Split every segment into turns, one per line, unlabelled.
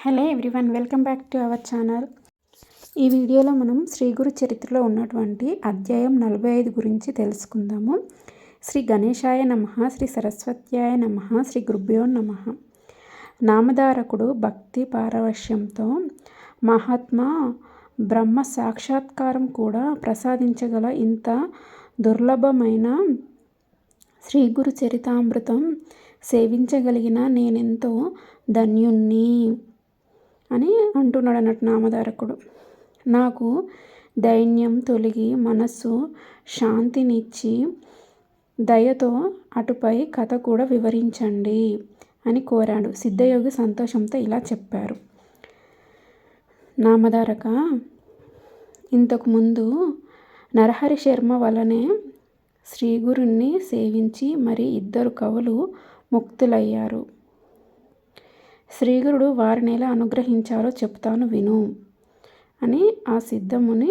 Hello everyone, welcome back to our channel. ఈ వీడియోలో మనం శ్రీ గురు చరిత్రలో ఉన్నటువంటి అధ్యాయం 45 గురించి తెలుసుకుందాము. శ్రీ గణేశాయ నమః, శ్రీ సరస్వత్యాయ నమః, శ్రీ గురుభ్యో నమః. నామధారకుడు భక్తి పారవశ్యంతో మహాత్మా బ్రహ్మ సాక్షాత్కారం కూడా ప్రసాదించగల ఇంత దుర్లభమైన శ్రీ గురు చరితామృతం సేవించగలిగిన నేనెంతో ధన్యుణ్ణి అని అంటున్నాడు అన్నట్టు నామధారకుడు. నాకు దైన్యం తొలగి మనస్సు శాంతినిచ్చి దయతో అటుపై కథ కూడా వివరించండి అని కోరాడు. సిద్ధయోగి సంతోషంతో ఇలా చెప్పారు. నామధారక, ఇంతకుముందు నరహరి శర్మ వలనే శ్రీగురుణ్ణి సేవించి మరి 2 కవులు ముక్తులయ్యారు. శ్రీగురుడు వారిని ఎలా అనుగ్రహించారో చెప్తాను విను అని ఆ సిద్ధముని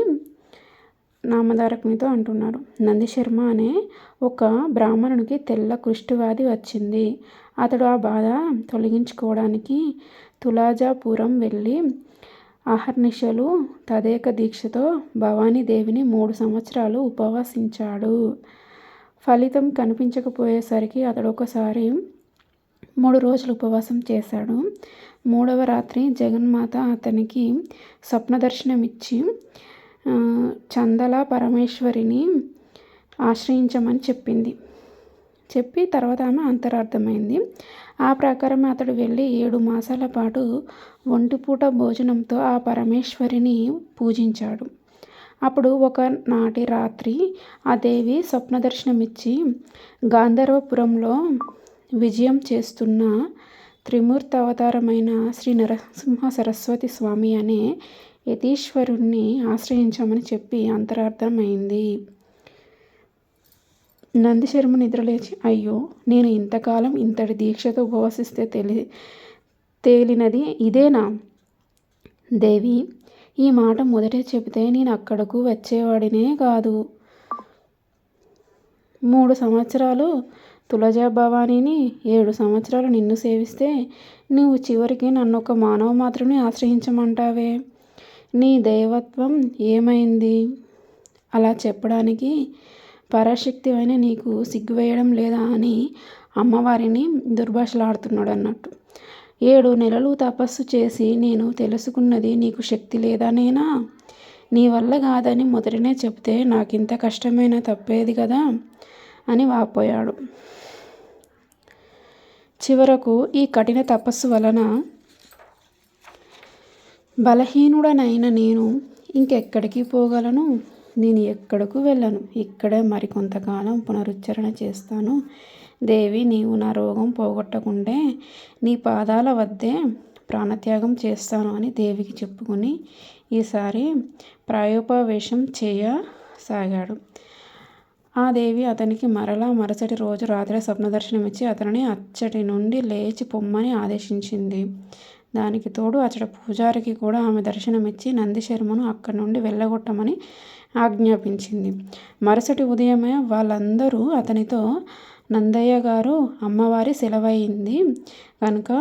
నామధారకునితో అంటున్నాడు. నందిశర్మ అనే ఒక బ్రాహ్మణునికి తెల్ల కుష్ఠవ్యాధి వచ్చింది. అతడు ఆ బాధ తొలగించుకోవడానికి తులాజాపురం వెళ్ళి అహర్నిశలు తదేక దీక్షతో భవానీదేవిని 3 సంవత్సరాలు ఉపవాసించాడు. ఫలితం కనిపించకపోయేసరికి అతడు ఒకసారి 3 రోజులు ఉపవాసం చేశాడు. 3వ రాత్రి జగన్మాత అతనికి స్వప్న దర్శనమిచ్చి చందల పరమేశ్వరిని ఆశ్రయించమని చెప్పి తర్వాత ఆమె అంతరార్థమైంది. ఆ ప్రకారం అతడు వెళ్ళి 7 మాసాల పాటు ఒంటిపూట భోజనంతో ఆ పరమేశ్వరిని పూజించాడు. అప్పుడు ఒకనాటి రాత్రి ఆ దేవి స్వప్న దర్శనమిచ్చి గాంధర్వపురంలో విజయం చేస్తున్న త్రిమూర్తి అవతారమైన శ్రీ నరసింహ సరస్వతి స్వామి అనే యతీశ్వరుణ్ణి ఆశ్రయించమని చెప్పి అంతరార్థమైంది. నందిశర్మ నిద్రలేచి, అయ్యో, నేను ఇంతకాలం ఇంతటి దీక్షతో ఉపవసిస్తే తేలినది ఇదేనా? దేవి, ఈ మాట మొదటే చెబితే నేను అక్కడకు వచ్చేవాడినే కాదు. 3 సంవత్సరాలు తులజా భవానీని, 7 సంవత్సరాలు నిన్ను సేవిస్తే నువ్వు చివరికి నన్ను ఒక మానవ మాత్రమే ఆశ్రయించమంటావే? నీ దైవత్వం ఏమైంది? అలా చెప్పడానికి పరాశక్తి అయిన నీకు సిగ్గు వేయడం లేదా అని అమ్మవారిని దుర్భాషలాడుతున్నాడు అన్నట్టు. 7 నెలలు తపస్సు చేసి నేను తెలుసుకున్నది నీకు శక్తి లేదనేనా? నీ వల్ల కాదని మొదటనే చెప్తే నాకింత కష్టమైన తప్పేది కదా అని వాపోయాడు. చివరకు ఈ కఠిన తపస్సు వలన బలహీనుడనైన నేను ఇంకెక్కడికి పోగలను? నేను ఎక్కడకు వెళ్ళను. ఇక్కడే మరికొంతకాలం పునరుచ్చరణ చేస్తాను. దేవి, నీవు నా రోగం పోగొట్టకుంటే నీ పాదాల వద్దే ప్రాణత్యాగం చేస్తాను అని దేవికి చెప్పుకుని ఈసారి ప్రాయోపవేశం చేయసాగాడు. ఆ దేవి అతనికి మరుసటి రోజు రాత్రి స్వప్న దర్శనమిచ్చి అతనిని అచ్చటి నుండి లేచి పొమ్మని ఆదేశించింది. దానికి తోడు అచ్చట పూజారికి కూడా ఆమె దర్శనమిచ్చి నందిశర్మను అక్కడి నుండి వెళ్ళగొట్టమని ఆజ్ఞాపించింది. మరుసటి ఉదయమే వాళ్ళందరూ అతనితో, నందయ్య గారు, అమ్మవారి సెలవయింది కనుక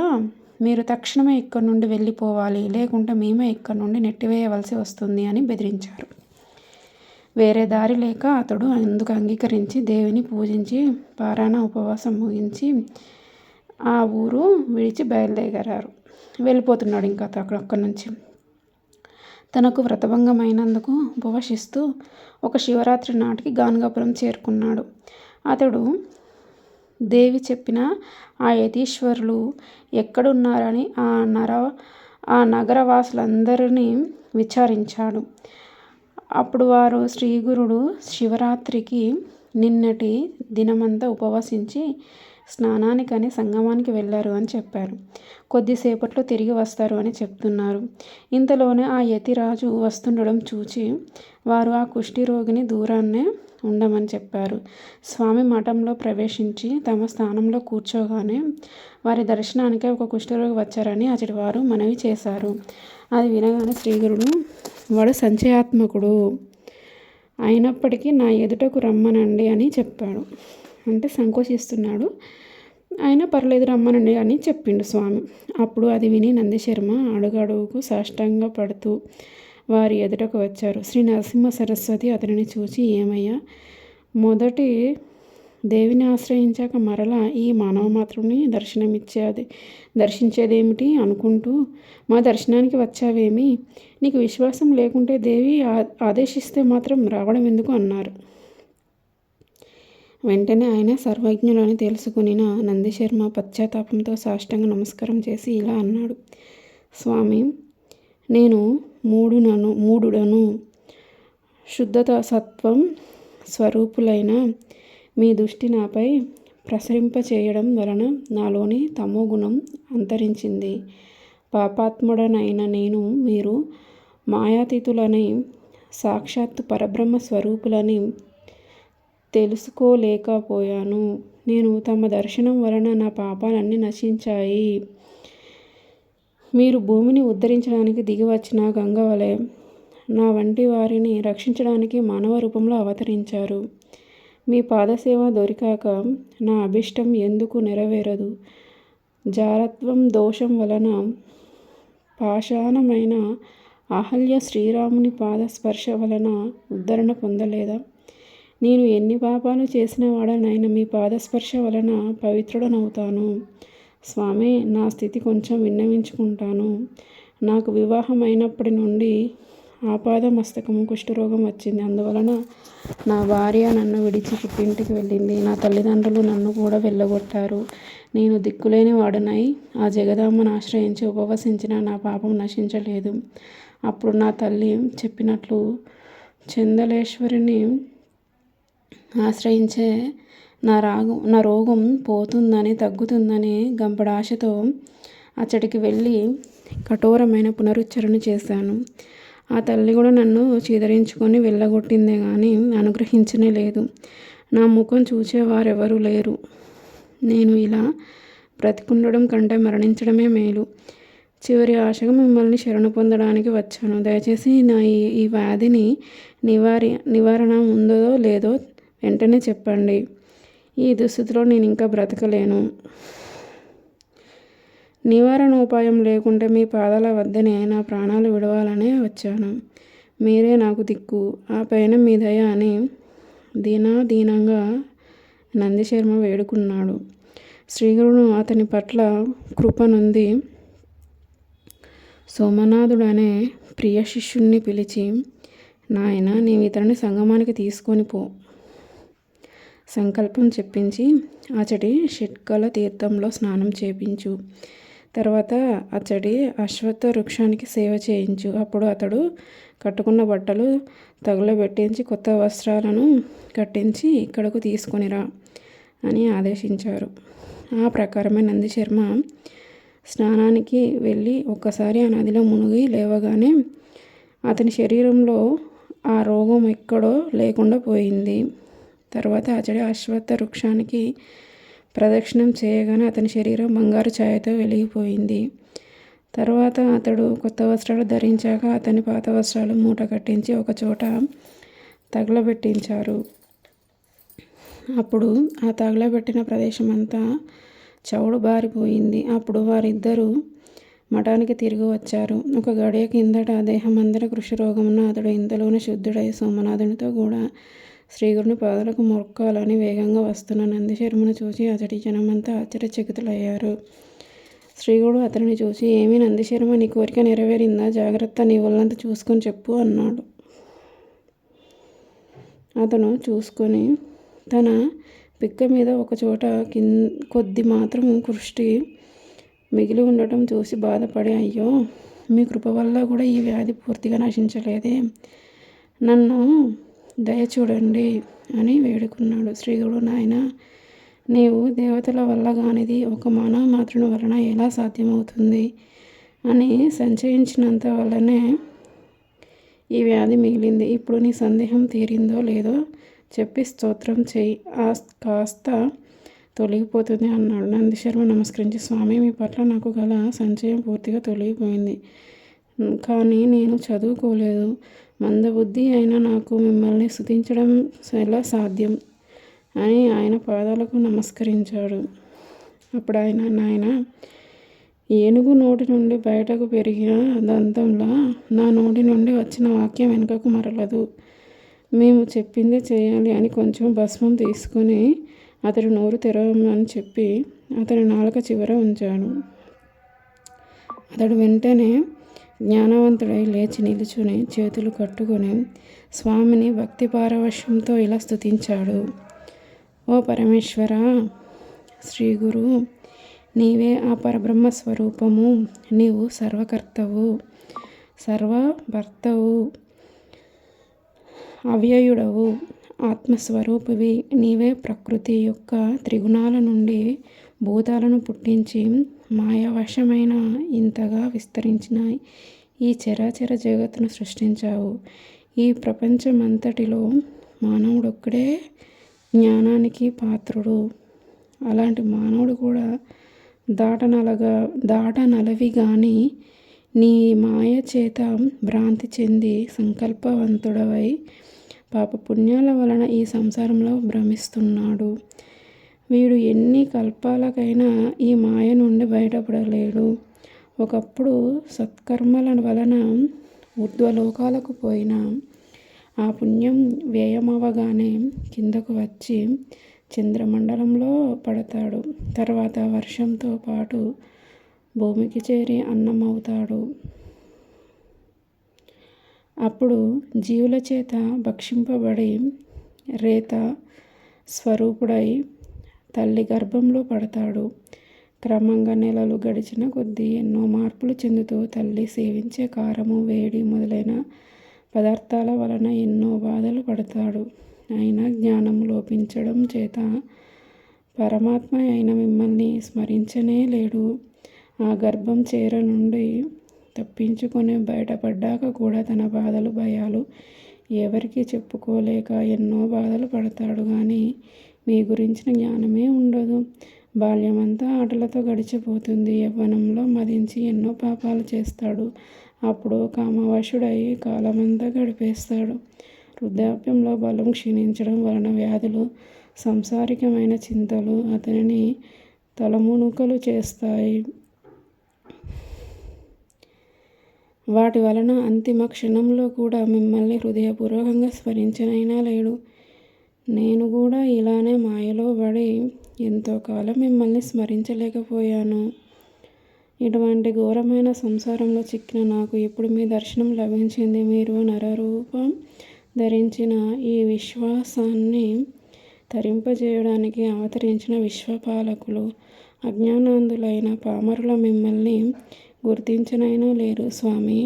మీరు తక్షణమే ఇక్కడి నుండి వెళ్ళిపోవాలి, లేకుంటే మేమే ఇక్కడి నుండి నెట్టివేయవలసి వస్తుంది అని బెదిరించారు. వేరే దారి లేక అతడు అందుకు అంగీకరించి దేవిని పూజించి పారాయణ ఉపవాసం ముగించి ఆ ఊరు విడిచి బయలుదేరారు. వెళ్ళిపోతున్నాడు ఇంకా అక్కడి నుంచి. తనకు వ్రతభంగమైనందుకు ఉపవసిస్తూ ఒక శివరాత్రి నాటికి గాన్గాపురం చేరుకున్నాడు. అతడు దేవి చెప్పిన ఆ యతీశ్వరులు ఎక్కడున్నారని ఆ నగరవాసులందరినీ విచారించాడు. అప్పుడు వారు శ్రీగురుడు శివరాత్రికి నిన్నటి దినమంతా ఉపవసించి స్నానానికని సంగమానికి వెళ్ళారు అని చెప్పారు. కొద్దిసేపట్లో తిరిగి వస్తారు అని చెప్తున్నారు. ఇంతలోనే ఆ యతిరాజు వస్తుండడం చూచి వారు ఆ కుష్ఠిరోగిని దూరాన్నే ఉండమని చెప్పారు. స్వామి మఠంలో ప్రవేశించి తమ స్థానంలో కూర్చోగానే వారి దర్శనానికి ఒక కుష్ఠరోగి వచ్చారని అతడి వారు మనవి చేశారు. అది వినగానే శ్రీగురుడు, వాడు సంచయాత్మకుడు, అయినప్పటికీ నా ఎదుటకు రమ్మనండి అని చెప్పాడు. అంటే సంకోచిస్తున్నాడు. అయినా పర్లేదు రమ్మనండి అని చెప్పిండు స్వామి. అప్పుడు అది విని నందిశర్మ అడుగడుగుకు సాష్టాంగ పడుతూ వారి ఎదుటకు వచ్చారు. శ్రీ నరసింహ సరస్వతి అతనిని చూచి, ఏమయ్యా, మొదటి దేవిని ఆశ్రయించాక మరలా ఈ మానవ మాత్రుని దర్శించేదేమిటి అనుకుంటూ మా దర్శనానికి వచ్చావేమి? నీకు విశ్వాసం లేకుంటే దేవి ఆదేశిస్తే మాత్రం రావడం ఎందుకు అన్నారు. వెంటనే ఆయన సర్వజ్ఞులని తెలుసుకునిన నందిశర్మ పశ్చాత్తాపంతో సాష్టాంగ నమస్కారం చేసి ఇలా అన్నాడు. స్వామి, నేను మూఢుడను. శుద్ధత సత్వం స్వరూపులైన మీ దృష్టి నాపై ప్రసరింపచేయడం వలన నాలోని తమోగుణం అంతరించింది. పాపాత్ముడనైన నేను మీరు మాయాతీతులని సాక్షాత్తు పరబ్రహ్మ స్వరూపులని తెలుసుకోలేకపోయాను. నేను తమ దర్శనం వలన నా పాపాలన్నీ నశించాయి. మీరు భూమిని ఉద్ధరించడానికి దిగివచ్చిన గంగ వలె నా వంటి వారిని రక్షించడానికి మానవ రూపంలో అవతరించారు. మీ పాదసేవ దొరికాక నా అభిష్టం ఎందుకు నెరవేరదు? జారత్వం దోషం వలన పాషాణమైన అహల్య శ్రీరాముని పాద స్పర్శ వలన ఉద్ధరణ పొందలేదా? నేను ఎన్ని పాపాలు చేసిన వాడనైనా మీ పాదస్పర్శ వలన పవిత్రుడనవుతాను. స్వామి, నా స్థితి కొంచెం విన్నవించుకుంటాను. నాకు వివాహం అయినప్పటి నుండి ఆపాదమస్తకము కుష్ఠరోగం వచ్చింది. అందువలన నా భార్య నన్ను విడిచి పుట్టింటికి వెళ్ళింది. నా తల్లిదండ్రులు నన్ను కూడా వెళ్ళగొట్టారు. నేను దిక్కులేని వాడనై ఆ జగదాంబను ఆశ్రయించి ఉపవసించిన నా పాపం నశించలేదు. అప్పుడు నా తల్లి చెప్పినట్లు చందలేశ్వరిని ఆశ్రయించే నా రోగం పోతుందని, తగ్గుతుందని గంపడాశతో అచ్చటికి వెళ్ళి కఠోరమైన పునరుచ్చరణ చేశాను. ఆ తల్లి కూడా నన్ను చీదరించుకొని వెళ్ళగొట్టిందే కానీ అనుగ్రహించనే లేదు. నా ముఖం చూచేవారెవరూ లేరు. నేను ఇలా బ్రతికుండడం కంటే మరణించడమే మేలు. చివరి ఆశగా మిమ్మల్ని శరణు పొందడానికి వచ్చాను. దయచేసి నా ఈ వ్యాధిని నివారణ ఉందో లేదో వెంటనే చెప్పండి. ఈ దుస్థితిలో నేను ఇంకా బ్రతకలేను. నివారణోపాయం లేకుంటే మీ పాదాల వద్దనే నా ప్రాణాలు విడవాలనే వచ్చాను. మీరే నాకు దిక్కు, ఆ పైన మీ దయ అని దీనంగా నందిశర్మ వేడుకున్నాడు. శ్రీగురుడు అతని పట్ల కృపనుంది సోమనాథుడనే ప్రియ శిష్యుణ్ణి పిలిచి, నాయన, నీవు ఇతరుని సంగమానికి తీసుకొని పో సంకల్పం చెప్పించి అచ్చటి షట్కల తీర్థంలో స్నానం చేపించు. తర్వాత అచ్చటి అశ్వత్థ వృక్షానికి సేవ చేయించు. అప్పుడు అతడు కట్టుకున్న బట్టలు తగులబెట్టించి కొత్త వస్త్రాలను కట్టించి ఇక్కడకు తీసుకొనిరా అని ఆదేశించారు. ఆ ప్రకారమే నందిశర్మ స్నానానికి వెళ్ళి ఒక్కసారి ఆ నదిలో మునిగి లేవగానే అతని శరీరంలో ఆ రోగం ఎక్కడో లేకుండా పోయింది. తర్వాత అతడి అశ్వత్థ వృక్షానికి ప్రదక్షిణం చేయగానే అతని శరీరం బంగారు ఛాయతో వెలిగిపోయింది. తర్వాత అతడు కొత్త వస్త్రాలు ధరించాక అతని పాత వస్త్రాలు మూట కట్టించి ఒకచోట తగలబెట్టించారు. అప్పుడు ఆ తగలబెట్టిన ప్రదేశం అంతా చవుడు బారిపోయింది. అప్పుడు వారిద్దరూ మఠానికి తిరిగి వచ్చారు. ఒక గడియ కిందట దేహమందర కృషిరోగమున అతడు ఇంతలోనే శుద్ధుడై సోమనాథునితో కూడా శ్రీగురుని పాదాలకు మొక్కాలని వేగంగా వస్తున్న నందిశర్మను చూసి అతడి జనమంతా ఆశ్చర్యచకితులయ్యారు. శ్రీగురుడు అతనిని చూసి, ఏమి నందిశర్మ, నీ కోరిక నెరవేరిందా? జాగ్రత్త, నీ ఒళ్ళంతా చూసుకొని చెప్పు అన్నాడు. అతను చూసుకొని తన పిక్క మీద ఒకచోట కొద్ది మాత్రం కృష్టి మిగిలి ఉండటం చూసి బాధపడి, అయ్యో, మీ కృప వల్ల కూడా ఈ వ్యాధి పూర్తిగా నశించలేదే, నన్ను దయ చూడండి అని వేడుకున్నాడు. శ్రీగురుడు, నాయన, నీవు దేవతల వల్ల కానిది ఒక మానవ మాతృని వలన ఎలా సాధ్యమవుతుంది అని సంచయించినంత వల్లనే ఈ వ్యాధి మిగిలింది. ఇప్పుడు నీ సందేహం తీరిందో లేదో చెప్పి స్తోత్రం చేయి, కాస్త తొలగిపోతుంది అన్నాడు. నందిశర్మ నమస్కరించి, స్వామి, మీ పట్ల నాకు గల సంశయం పూర్తిగా తొలగిపోయింది. కానీ నేను చదువుకోలేదు. మందబుద్ధి అయిన నాకు మిమ్మల్ని స్తుతించడం ఎలా సాధ్యం అని ఆయన పాదాలకు నమస్కరించాడు. అప్పుడు ఆయన, నాయన, ఏనుగు నోటి నుండి బయటకు పెరిగిన దంతంలా నా నోటి నుండి వచ్చిన వాక్యం వెనుకకు మరలదు. మేము చెప్పిందే చేయాలి అని కొంచెం భస్మం తీసుకొని అతడు నోరు తెరవమని చెప్పి అతని నాలుక చివర ఉంచాడు. అతడు వెంటనే జ్ఞానవంతుడై లేచి నిలుచుని చేతులు కట్టుకొని స్వామిని భక్తి పారవశ్యంతో ఇలా స్తుతించాడు. ఓ పరమేశ్వర, శ్రీగురు, నీవే ఆ పరబ్రహ్మ స్వరూపము. నీవు సర్వకర్తవు, సర్వభర్తవు, అవ్యయుడవు, ఆత్మస్వరూపివి. నీవే ప్రకృతి యొక్క త్రిగుణాల నుండి భూతాలను పుట్టించి మాయావశమైన ఇంతగా విస్తరించిన ఈ చరాచర జగత్తును సృష్టించావు. ఈ ప్రపంచమంతటిలో మానవుడొక్కడే జ్ఞానానికి పాత్రుడు. అలాంటి మానవుడు కూడా దాటనలవి గాని నీ మాయ చేత భ్రాంతి చెంది సంకల్పవంతుడవై పాపపుణ్యాల వలన ఈ సంసారంలో భ్రమిస్తున్నాడు. వీడు ఎన్ని కల్పాలకైనా ఈ మాయ నుండి బయటపడలేడు. ఒకప్పుడు సత్కర్మల వలన ఊర్ధ్వలోకాలకు పోయిన ఆ పుణ్యం వ్యయమవగానే కిందకు వచ్చి చంద్రమండలంలో పడతాడు. తర్వాత వర్షంతో పాటు భూమికి చేరి అన్నమవుతాడు. అప్పుడు జీవుల చేత భక్షింపబడి రేత స్వరూపుడై తల్లి గర్భంలో పడతాడు. క్రమంగా నెలలు గడిచిన కొద్దీ ఎన్నో మార్పులు చెందుతూ తల్లి సేవించే కారము, వేడి మొదలైన పదార్థాల వలన ఎన్నో బాధలు పడతాడు. అయినా జ్ఞానము లోపించడం చేత పరమాత్మ అయిన మిమ్మల్ని స్మరించనే లేడు. ఆ గర్భం చేర నుండి తప్పించుకొని బయటపడ్డాక కూడా తన బాధలు, భయాలు ఎవరికి చెప్పుకోలేక ఎన్నో బాధలు పడతాడు. కానీ మీ గురించిన జ్ఞానమే ఉండదు. బాల్యమంతా ఆటలతో గడిచిపోతుంది. యవ్వనంలో మదించి ఎన్నో పాపాలు చేస్తాడు. అప్పుడు కామవశుడై కాలమంతా గడిపేస్తాడు. వృద్ధాప్యంలో బలం క్షీణించడం వలన వ్యాధులు, సంసారికమైన చింతలు అతనిని తలమునకలు చేస్తాయి. వాటి వలన అంతిమ క్షణంలో కూడా మిమ్మల్ని హృదయపూర్వకంగా స్మరించనైనా లేడు. నేను కూడా ఇలానే మాయలో పడి ఎంతో కాలం మిమ్మల్ని స్మరించలేకపోయాను. ఇటువంటి ఘోరమైన సంసారంలో చిక్కిన నాకు ఇప్పుడు మీ దర్శనం లభించింది. మీరు నరరూపం ధరించిన ఈ విశ్వాసాన్ని తరింపజేయడానికి అవతరించిన విశ్వపాలకులు. అజ్ఞానాంధులైన పామరుల మిమ్మల్ని గుర్తించనైనా లేరు. స్వామి,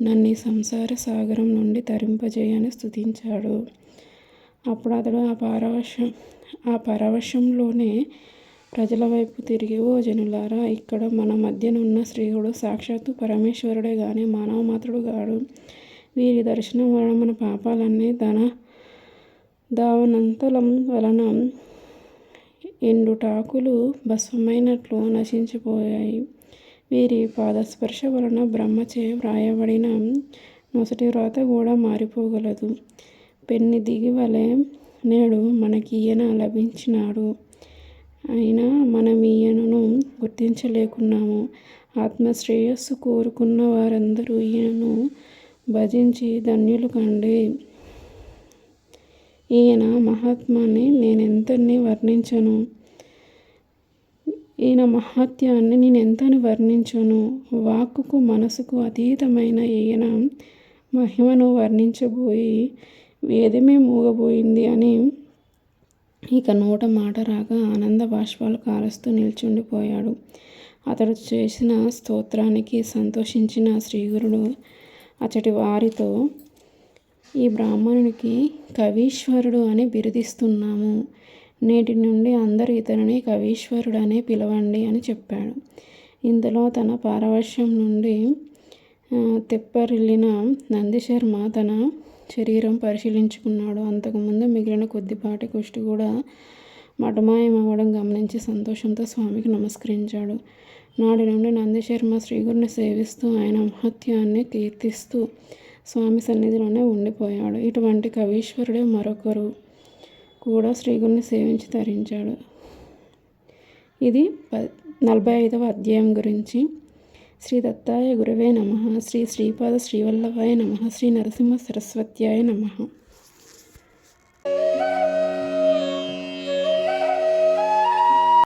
నన్ను ఈ సంసార సాగరం నుండి తరింపజేయని స్తుతించాడు. అప్పుడు అతడు ఆ పరవశంలోనే ప్రజల వైపు తిరిగి, ఓ జనులారా, ఇక్కడ మన మధ్యనున్న శ్రీహుడు సాక్షాత్తు పరమేశ్వరుడే గాని మానవ మాత్రుడు గాడు. వీరి దర్శనం వలన మన పాపాలన్నీ దావనంతలం వలన ఎండుటాకులు భస్మమైనట్లు నశించిపోయాయి. వీరి పాదస్పర్శ వలన బ్రహ్మచే వ్రాయబడిన నొసటి వ్రాత కూడా మారిపోగలదు. పెన్నిదిగి వలె నేడు మనకీయన లభించినాడు. అయినా మనమీయనను గుర్తించలేకున్నాము. ఆత్మశ్రేయస్సు కోరుకున్న వారందరూ ఈయనను భజించి ధన్యులు కండి. ఈయన మహాత్మ్యాన్ని నేనెంతని వర్ణించను. వాక్కుకు మనసుకు అతీతమైన ఈయన మహిమను వర్ణించబోయి వేదమే మూగబోయింది అని ఇక నోట మాట రాక ఆనంద బాష్పాలు కారుస్తూ నిల్చుండిపోయాడు. అతడు చేసిన స్తోత్రానికి సంతోషించిన శ్రీగురుడు అచటి వారితో, ఈ బ్రాహ్మణునికి కవీశ్వరుడు అని బిరుదిస్తున్నాము. నేటి నుండి అందరూ ఇతనిని కవీశ్వరుడనే పిలవండి అని చెప్పాడు. ఇంతలో తన పారవశ్యం నుండి తెప్పరిల్లిన నందిశర్మ తన శరీరం పరిశీలించుకున్నాడు. అంతకుముందు మిగిలిన కొద్దిపాటి కుష్టి కూడా మటుమాయమవ్వడం గమనించి సంతోషంతో స్వామికి నమస్కరించాడు. నాటి నుండి నందిశర్మ శ్రీగురుని సేవిస్తూ ఆయన మహత్యాన్ని కీర్తిస్తూ స్వామి సన్నిధిలోనే ఉండిపోయాడు. ఇటువంటి కవీశ్వరుడే మరొకరు కూడా శ్రీగురుని సేవించి తరించాడు. ఇది 45వ అధ్యాయం గురించి. శ్రీ దత్తాయ గురవే నమః. శ్రీ శ్రీపాద శ్రీవల్లభాయ నమః. శ్రీ నరసింహ సరస్వత్యాయ నమః.